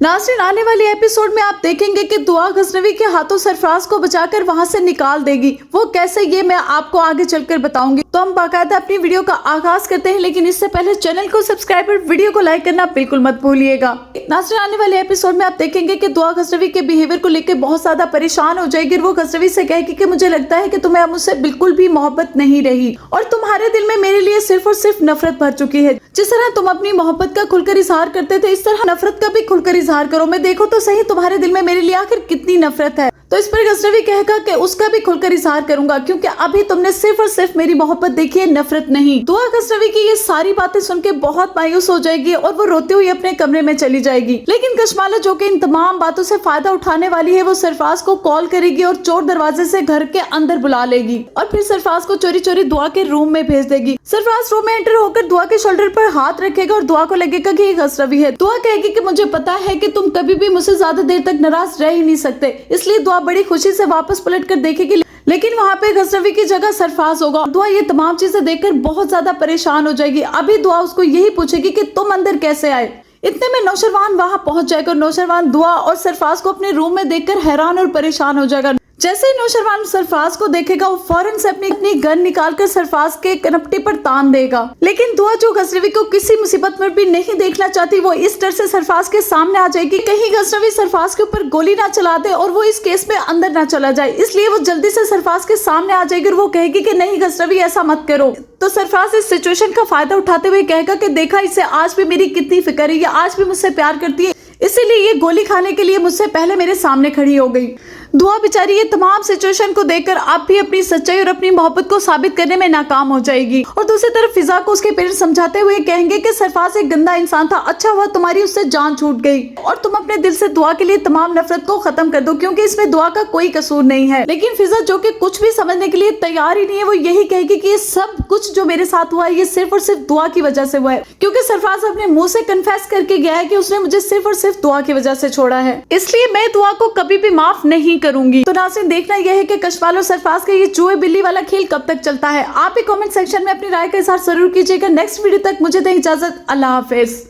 नाज़रीन, आने वाले एपिसोड में आप देखेंगे कि दुआ गजनवी के हाथों सरफराज को बचाकर वहां से निकाल देगी। वो कैसे, ये मैं आपको आगे चलकर बताऊंगी। तो हम बाकायदा अपनी वीडियो का आगाज करते हैं, लेकिन इससे पहले चैनल को सब्सक्राइब और वीडियो को लाइक करना बिल्कुल मत भूलिएगा। नाज़रीन, आने वाले एपिसोड में आप देखेंगे कि दुआ गजनवी के बिहेवियर को लेकर बहुत ज्यादा परेशान हो जाएगी। वो गजनवी से कहेगी कि मुझे लगता है कि तुम्हें अब मुझसे बिल्कुल भी मोहब्बत नहीं रही और तुम्हारे दिल में मेरे लिए सिर्फ और सिर्फ नफरत भर चुकी है। जिस तरह तुम अपनी मोहब्बत का खुलकर इजहार करते थे, इस तरह नफरत का भी खुलकर इजहार करो। मैं देखो तो सही तुम्हारे दिल में मेरे लिए आखिर कितनी नफरत है। तो इस पर गजनवी कहेगा कि उसका भी खुलकर इजहार करूंगा, क्योंकि अभी तुमने सिर्फ और सिर्फ मेरी मोहब्बत देखी है, नफरत नहीं। दुआ गजनवी की ये सारी बातें सुन के बहुत मायूस हो जाएगी और वो रोते हुए अपने कमरे में चली जाएगी। लेकिन कशमाला, जो कि इन तमाम बातों से फायदा उठाने वाली है, वो सरफराज को कॉल करेगी और चोर दरवाजे से घर के अंदर बुला लेगी और फिर सरफराज को चोरी चोरी दुआ के रूम में भेज देगी। सरफराज रूम में एंटर होकर दुआ के शोल्डर पर हाथ रखेगा और दुआ को लगेगा कि ये गजनवी है। दुआ कहेगी कि मुझे पता है कि तुम कभी भी मुझसे ज्यादा देर तक नाराज रह ही नहीं सकते, इसलिए दुआ बड़ी खुशी से वापस पलट कर देखेगी। लेकिन वहाँ पे गजनवी की जगह सरफराज होगा। दुआ ये तमाम चीजें देखकर बहुत ज्यादा परेशान हो जाएगी। अभी दुआ उसको यही पूछेगी कि तुम अंदर कैसे आए। इतने में नौशरवान वहाँ पहुंच जाएगा। नौशरवान दुआ और सरफराज को अपने रूम में देखकर हैरान और परेशान हो जाएगा। जैसे ही नौशरवान सरफराज को देखेगा, वो फौरन से अपनी गन निकालकर सरफराज के कनपटी पर तान देगा। लेकिन दुआ, जो गजनवी को किसी मुसीबत में भी नहीं देखना चाहती, वो इस डर से सरफराज के सामने आ जाएगी कहीं गजनवी सरफराज के ऊपर गोली ना चला दे और वो इस केस में अंदर ना चला जाए। इसलिए वो जल्दी से सरफराज के सामने आ जाएगी और वो कहेगी कि नहीं गजनवी, ऐसा मत करो। तो सरफराज इस सिचुएशन का फायदा उठाते हुए कहेगा कि देखा, इसे आज भी मेरी कितनी फिक्र है, ये आज भी मुझसे प्यार करती है, इसीलिए ये गोली खाने के लिए मुझसे पहले मेरे सामने खड़ी हो गई। दुआ बेचारी ये तमाम सिचुएशन को देखकर अब भी अपनी सच्चाई और अपनी मोहब्बत को साबित करने में नाकाम हो जाएगी। और दूसरी तरफ फिजा को उसके पेरेंट्स समझाते हुए कहेंगे कि सरफराज एक गंदा इंसान था, अच्छा हुआ तुम्हारी उससे जान छूट गई और तुम अपने दिल से दुआ के लिए तमाम नफरत को खत्म कर दो, क्योंकि इसमें दुआ का कोई कसूर नहीं है। लेकिन फिजा, जो कि कुछ भी समझने के लिए तैयार ही नहीं है, वो यही कहेगी कि ये सब कुछ जो मेरे साथ हुआ है, ये सिर्फ और सिर्फ दुआ की वजह से हुआ है, क्योंकि सरफराज अपने मुंह से कन्फेस करके गया है कि उसने मुझे सिर्फ और सिर्फ दुआ की वजह से छोड़ा है, इसलिए मैं दुआ को कभी भी माफ नहीं करूंगी। तो नाज़रीन, देखना यह है कि कशमाल और सरफराज का ये चूहे बिल्ली वाला खेल कब तक चलता है। आप भी कमेंट सेक्शन में अपनी राय का इजहार जरूर कीजिएगा। नेक्स्ट वीडियो तक मुझे दें इजाजत। अल्लाह हाफिज।